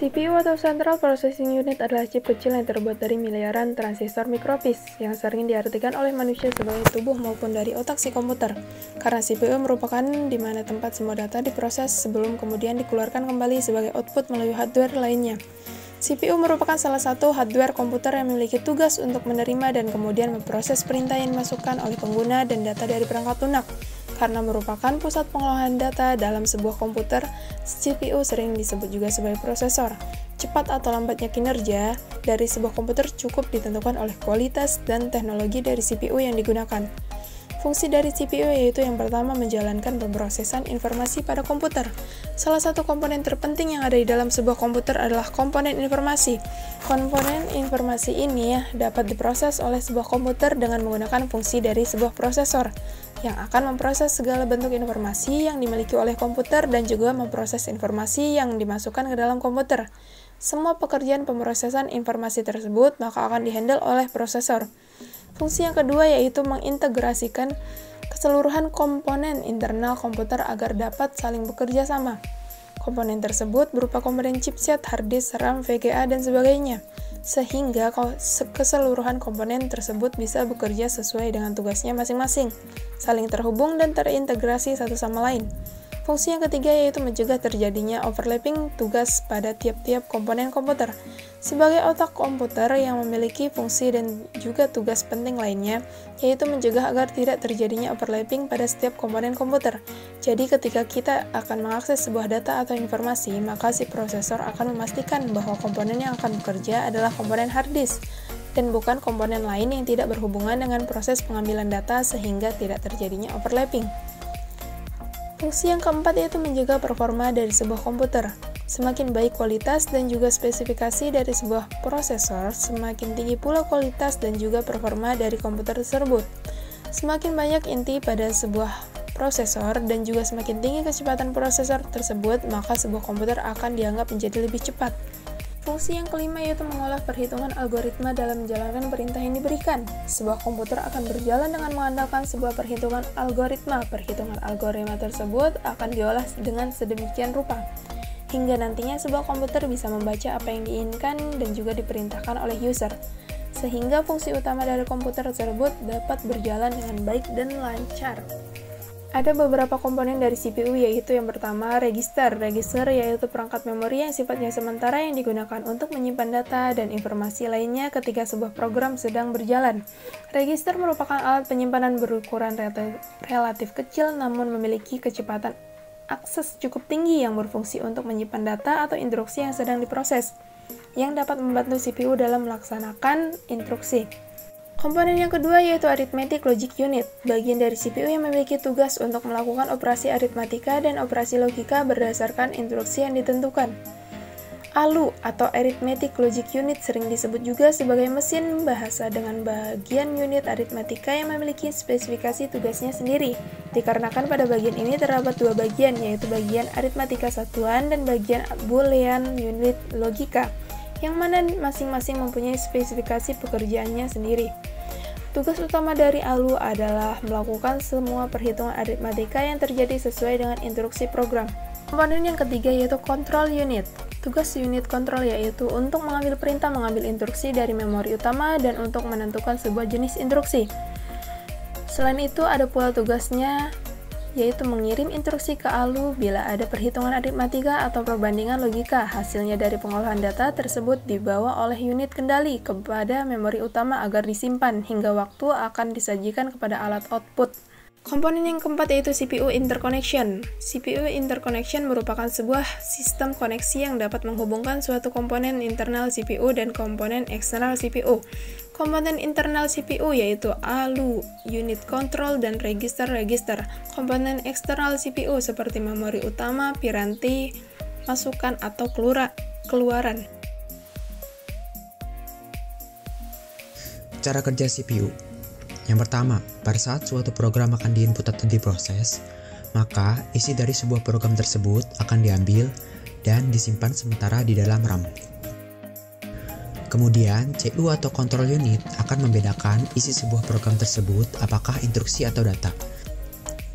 CPU atau Central Processing Unit adalah chip kecil yang terbuat dari miliaran transistor mikrobit yang sering diartikan oleh manusia sebagai tubuh maupun dari otak si komputer. Karena CPU merupakan di mana tempat semua data diproses sebelum kemudian dikeluarkan kembali sebagai output melalui hardware lainnya. CPU merupakan salah satu hardware komputer yang memiliki tugas untuk menerima dan kemudian memproses perintah yang dimasukkan oleh pengguna dan data dari perangkat lunak. Karena merupakan pusat pengolahan data dalam sebuah komputer, CPU sering disebut juga sebagai prosesor. Cepat atau lambatnya kinerja dari sebuah komputer cukup ditentukan oleh kualitas dan teknologi dari CPU yang digunakan. Fungsi dari CPU yaitu yang pertama menjalankan pemrosesan informasi pada komputer. Salah satu komponen terpenting yang ada di dalam sebuah komputer adalah komponen informasi. Komponen informasi ini dapat diproses oleh sebuah komputer dengan menggunakan fungsi dari sebuah prosesor yang akan memproses segala bentuk informasi yang dimiliki oleh komputer dan juga memproses informasi yang dimasukkan ke dalam komputer. Semua pekerjaan pemrosesan informasi tersebut maka akan dihandle oleh prosesor. Fungsi yang kedua yaitu mengintegrasikan keseluruhan komponen internal komputer agar dapat saling bekerja sama. Komponen tersebut berupa komponen chipset, hard disk, RAM, VGA, dan sebagainya, sehingga keseluruhan komponen tersebut bisa bekerja sesuai dengan tugasnya masing-masing, saling terhubung dan terintegrasi satu sama lain. Fungsi yang ketiga yaitu mencegah terjadinya overlapping tugas pada tiap-tiap komponen komputer. Sebagai otak komputer yang memiliki fungsi dan juga tugas penting lainnya, yaitu mencegah agar tidak terjadinya overlapping pada setiap komponen komputer. Jadi ketika kita akan mengakses sebuah data atau informasi, maka si prosesor akan memastikan bahwa komponen yang akan bekerja adalah komponen hard disk, dan bukan komponen lain yang tidak berhubungan dengan proses pengambilan data sehingga tidak terjadinya overlapping. Fungsi yang keempat yaitu menjaga performa dari sebuah komputer. Semakin baik kualitas dan juga spesifikasi dari sebuah prosesor, semakin tinggi pula kualitas dan juga performa dari komputer tersebut. Semakin banyak inti pada sebuah prosesor dan juga semakin tinggi kecepatan prosesor tersebut, maka sebuah komputer akan dianggap menjadi lebih cepat. Fungsi yang kelima yaitu mengolah perhitungan algoritma dalam menjalankan perintah yang diberikan. Sebuah komputer akan berjalan dengan mengandalkan sebuah perhitungan algoritma. Perhitungan algoritma tersebut akan diolah dengan sedemikian rupa, hingga nantinya sebuah komputer bisa membaca apa yang diinginkan dan juga diperintahkan oleh user, sehingga fungsi utama dari komputer tersebut dapat berjalan dengan baik dan lancar. Ada beberapa komponen dari CPU yaitu yang pertama register. Register yaitu perangkat memori yang sifatnya sementara yang digunakan untuk menyimpan data dan informasi lainnya ketika sebuah program sedang berjalan. Register merupakan alat penyimpanan berukuran relatif kecil namun memiliki kecepatan akses cukup tinggi yang berfungsi untuk menyimpan data atau instruksi yang sedang diproses, yang dapat membantu CPU dalam melaksanakan instruksi. Komponen yang kedua yaitu Arithmetic Logic Unit, bagian dari CPU yang memiliki tugas untuk melakukan operasi aritmatika dan operasi logika berdasarkan instruksi yang ditentukan. ALU atau Arithmetic Logic Unit sering disebut juga sebagai mesin bahasa dengan bagian unit aritmatika yang memiliki spesifikasi tugasnya sendiri, dikarenakan pada bagian ini terdapat dua bagian yaitu bagian aritmatika satuan dan bagian boolean unit logika, yang mana masing-masing mempunyai spesifikasi pekerjaannya sendiri. Tugas utama dari ALU adalah melakukan semua perhitungan aritmatika yang terjadi sesuai dengan instruksi program. Komponen yang ketiga yaitu Control Unit. Tugas unit kontrol yaitu untuk mengambil perintah mengambil instruksi dari memori utama dan untuk menentukan sebuah jenis instruksi. Selain itu ada pula tugasnya yaitu mengirim instruksi ke ALU bila ada perhitungan aritmatika atau perbandingan logika. Hasilnya dari pengolahan data tersebut dibawa oleh unit kendali kepada memori utama agar disimpan hingga waktu akan disajikan kepada alat output. Komponen yang keempat yaitu CPU Interconnection. CPU Interconnection merupakan sebuah sistem koneksi yang dapat menghubungkan suatu komponen internal CPU dan komponen eksternal CPU. Komponen internal CPU yaitu ALU, unit control, dan register-register. Komponen eksternal CPU seperti memori utama, piranti, masukan atau keluaran. Cara kerja CPU. Yang pertama, pada saat suatu program akan diinput atau diproses, maka isi dari sebuah program tersebut akan diambil dan disimpan sementara di dalam RAM. Kemudian, CPU atau control unit akan membedakan isi sebuah program tersebut apakah instruksi atau data.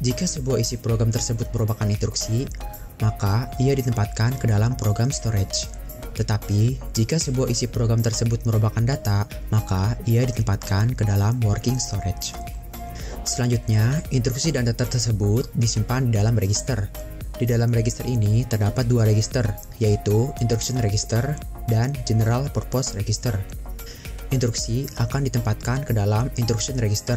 Jika sebuah isi program tersebut merupakan instruksi, maka ia ditempatkan ke dalam program storage. Tetapi, jika sebuah isi program tersebut merupakan data, maka ia ditempatkan ke dalam working storage. Selanjutnya, instruksi dan data tersebut disimpan di dalam register. Di dalam register ini terdapat dua register, yaitu Instruction Register dan General Purpose Register. Instruksi akan ditempatkan ke dalam Instruction Register,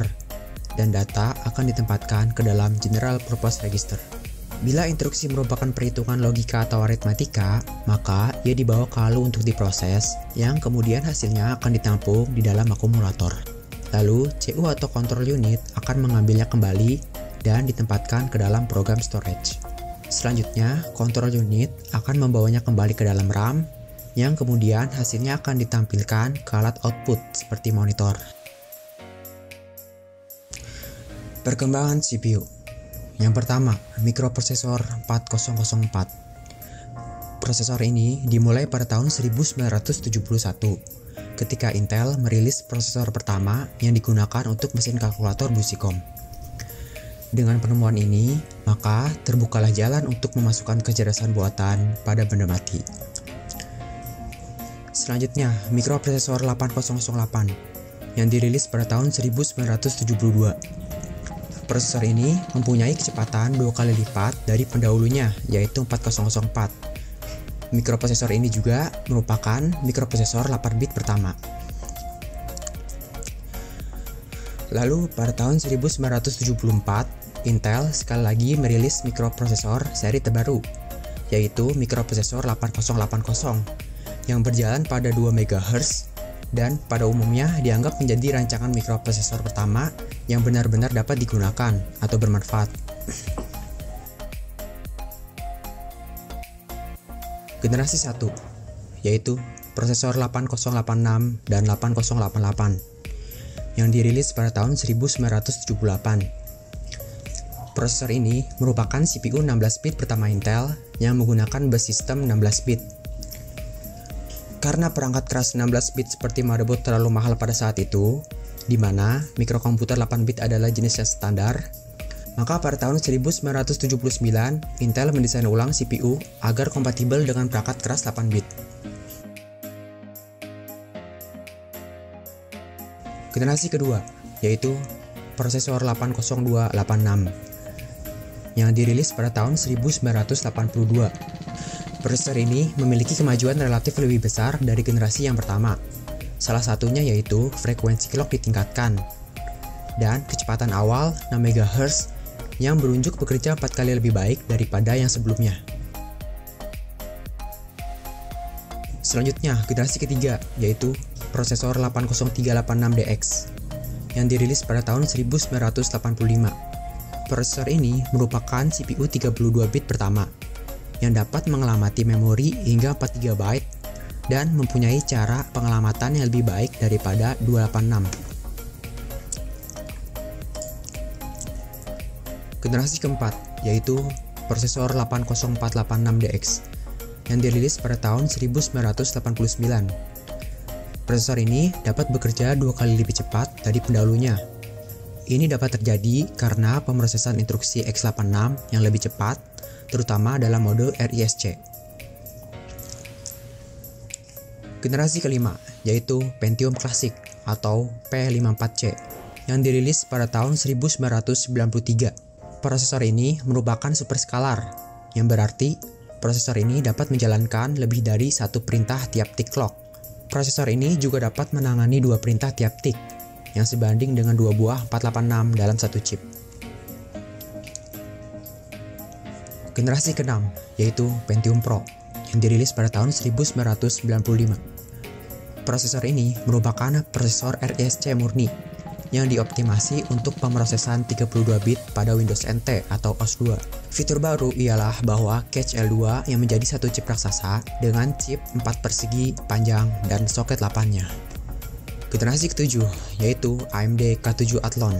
dan data akan ditempatkan ke dalam General Purpose Register. Bila instruksi merupakan perhitungan logika atau aritmatika, maka ia dibawa ke halu untuk diproses, yang kemudian hasilnya akan ditampung di dalam akumulator. Lalu, CU atau control unit akan mengambilnya kembali dan ditempatkan ke dalam program storage. Selanjutnya, control unit akan membawanya kembali ke dalam RAM, yang kemudian hasilnya akan ditampilkan ke alat output seperti monitor. Perkembangan CPU. Yang pertama, mikroprosesor 4004. Prosesor ini dimulai pada tahun 1971. Ketika Intel merilis prosesor pertama yang digunakan untuk mesin kalkulator Busicom. Dengan penemuan ini, maka terbukalah jalan untuk memasukkan kecerdasan buatan pada benda mati. Selanjutnya, mikroprosesor 8008 yang dirilis pada tahun 1972. Prosesor ini mempunyai kecepatan 2 kali lipat dari pendahulunya, yaitu 4004. Mikroprosesor ini juga merupakan mikroprosesor 8 bit pertama. Lalu pada tahun 1974, Intel sekali lagi merilis mikroprosesor seri terbaru, yaitu mikroprosesor 8080 yang berjalan pada 2 MHz dan pada umumnya dianggap menjadi rancangan mikroprosesor pertama yang benar-benar dapat digunakan atau bermanfaat. Generasi 1, yaitu prosesor 8086 dan 8088 yang dirilis pada tahun 1978. Prosesor ini merupakan CPU 16 bit pertama Intel yang menggunakan bus sistem 16 bit. Karena perangkat keras 16 bit seperti motherboard terlalu mahal pada saat itu, di mana mikrokomputer 8 bit adalah jenis yang standar, maka pada tahun 1979, Intel mendesain ulang CPU agar kompatibel dengan perangkat keras 8 bit. Generasi kedua, yaitu prosesor 80286, yang dirilis pada tahun 1982. Prosesor ini memiliki kemajuan relatif lebih besar dari generasi yang pertama. Salah satunya yaitu frekuensi clock ditingkatkan, dan kecepatan awal 6 MHz yang berunjuk bekerja 4 kali lebih baik daripada yang sebelumnya. Selanjutnya, generasi ketiga, yaitu prosesor 80386DX, yang dirilis pada tahun 1985. Prosesor ini merupakan CPU 32 bit pertama, yang dapat mengelamati memori hingga 4 GB dan mempunyai cara pengelamatan yang lebih baik daripada 286. Generasi keempat, yaitu prosesor 80486DX, yang dirilis pada tahun 1989. Prosesor ini dapat bekerja 2 kali lebih cepat dari pendahulunya. Ini dapat terjadi karena pemrosesan instruksi x86 yang lebih cepat, terutama dalam mode RISC. Generasi kelima, yaitu Pentium Classic atau P54C, yang dirilis pada tahun 1993. Prosesor ini merupakan superskalar, yang berarti prosesor ini dapat menjalankan lebih dari satu perintah tiap tick clock. Prosesor ini juga dapat menangani 2 perintah tiap tick, yang sebanding dengan 2 buah 486 dalam satu chip. Generasi ke-6, yaitu Pentium Pro, yang dirilis pada tahun 1995. Prosesor ini merupakan prosesor RISC murni, yang dioptimasi untuk pemrosesan 32 bit pada Windows NT atau OS2. Fitur baru ialah bahwa cache L2 yang menjadi satu chip raksasa dengan chip 4 persegi panjang dan soket 8-nya. Generasi ke-7, yaitu AMD K7 Athlon,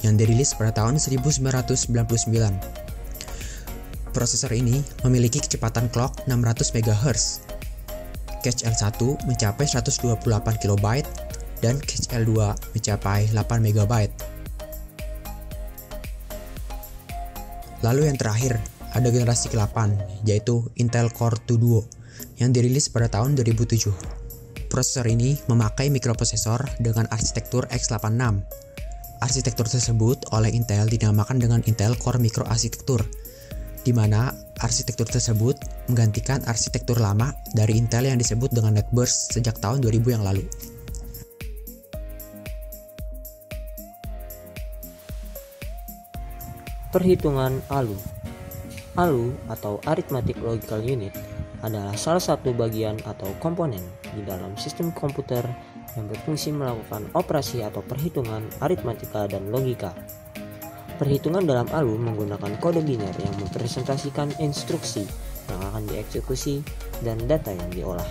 yang dirilis pada tahun 1999. Prosesor ini memiliki kecepatan clock 600 MHz. Cache L1 mencapai 128 KB dan cache L2 mencapai 8 MB. Lalu yang terakhir, ada generasi ke-8, yaitu Intel Core 2 Duo, yang dirilis pada tahun 2007. Prosesor ini memakai mikroprosesor dengan arsitektur x86. Arsitektur tersebut oleh Intel dinamakan dengan Intel Core Microarchitecture, di mana arsitektur tersebut menggantikan arsitektur lama dari Intel yang disebut dengan NetBurst sejak tahun 2000 yang lalu. Perhitungan ALU. ALU atau Arithmetic Logical Unit adalah salah satu bagian atau komponen di dalam sistem komputer yang berfungsi melakukan operasi atau perhitungan aritmatika dan logika. Perhitungan dalam ALU menggunakan kode biner yang mempresentasikan instruksi yang akan dieksekusi dan data yang diolah.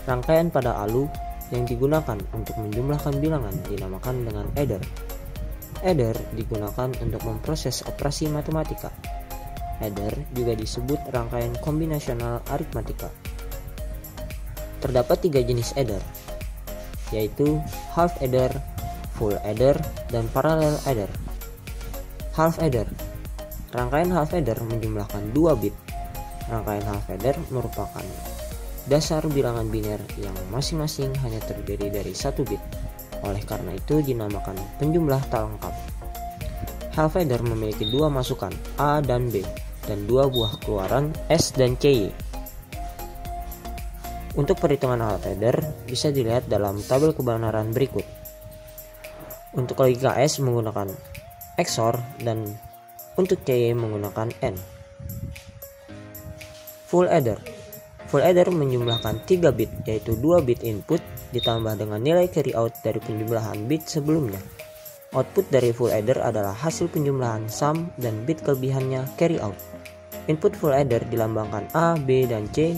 Rangkaian pada ALU yang digunakan untuk menjumlahkan bilangan dinamakan dengan adder. Adder digunakan untuk memproses operasi matematika. Adder juga disebut rangkaian kombinasional aritmatika. Terdapat 3 jenis adder, yaitu half adder, full adder, dan parallel adder. Half adder. Rangkaian half adder menjumlahkan 2 bit. Rangkaian half adder merupakan dasar bilangan biner yang masing-masing hanya terdiri dari 1 bit. Oleh karena itu dinamakan penjumlah tak lengkap. Half adder memiliki 2 masukan A dan B dan 2 buah keluaran S dan CY. Untuk perhitungan half adder bisa dilihat dalam tabel kebenaran berikut. Untuk logika S menggunakan XOR dan untuk CY menggunakan AND. Full adder. Full adder menjumlahkan 3 bit, yaitu 2 bit input ditambah dengan nilai carry out dari penjumlahan bit sebelumnya. Output dari full adder adalah hasil penjumlahan sum dan bit kelebihannya carry out. Input full adder dilambangkan A, B, dan C,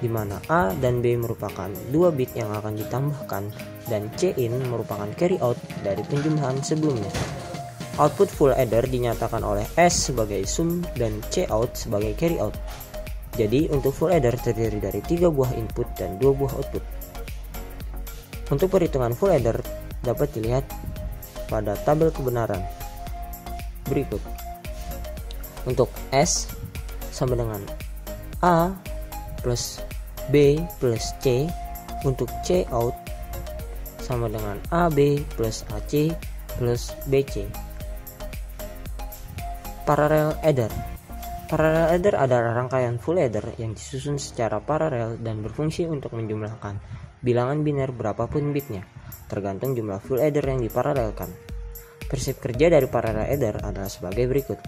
di mana A dan B merupakan 2 bit yang akan ditambahkan dan C in merupakan carry out dari penjumlahan sebelumnya. Output full adder dinyatakan oleh S sebagai sum dan C out sebagai carry out. Jadi untuk full adder terdiri dari 3 buah input dan 2 buah output. Untuk perhitungan full adder dapat dilihat pada tabel kebenaran berikut. Untuk S sama dengan A plus B plus C. Untuk C out sama dengan AB plus AC plus BC. Parallel adder. Parallel adder adalah rangkaian full adder yang disusun secara paralel dan berfungsi untuk menjumlahkan bilangan biner berapapun bitnya, tergantung jumlah full adder yang diparalelkan. Prinsip kerja dari parallel adder adalah sebagai berikut.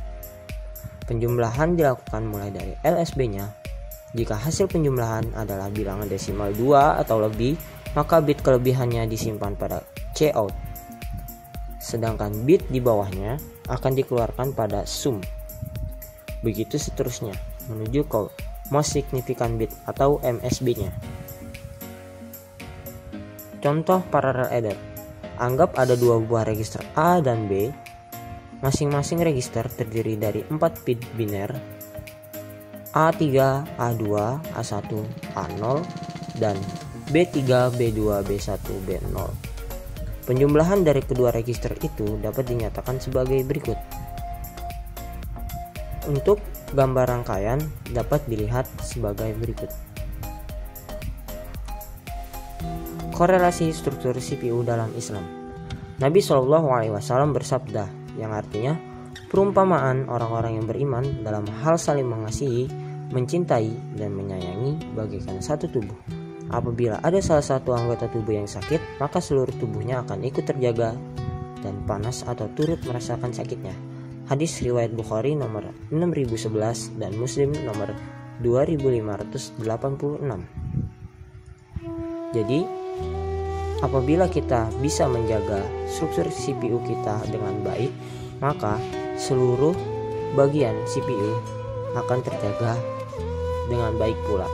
Penjumlahan dilakukan mulai dari LSB-nya. Jika hasil penjumlahan adalah bilangan desimal 2 atau lebih, maka bit kelebihannya disimpan pada C out. Sedangkan bit di bawahnya akan dikeluarkan pada sum. Begitu seterusnya, menuju ke most significant bit atau MSB-nya. Contoh parallel adder. Anggap ada 2 buah register A dan B. Masing-masing register terdiri dari 4 bit biner A3, A2, A1, A0, dan B3, B2, B1, B0. Penjumlahan dari kedua register itu dapat dinyatakan sebagai berikut. Untuk gambar rangkaian dapat dilihat sebagai berikut. Korelasi struktur CPU dalam Islam. Nabi SAW bersabda, yang artinya perumpamaan orang-orang yang beriman dalam hal saling mengasihi, mencintai, dan menyayangi bagaikan satu tubuh. Apabila ada salah satu anggota tubuh yang sakit, maka seluruh tubuhnya akan ikut terjaga dan panas atau turut merasakan sakitnya. Hadis riwayat Bukhari nomor 6011 dan Muslim nomor 2586. Jadi, apabila kita bisa menjaga struktur CPU kita dengan baik, maka seluruh bagian CPU akan terjaga dengan baik pula.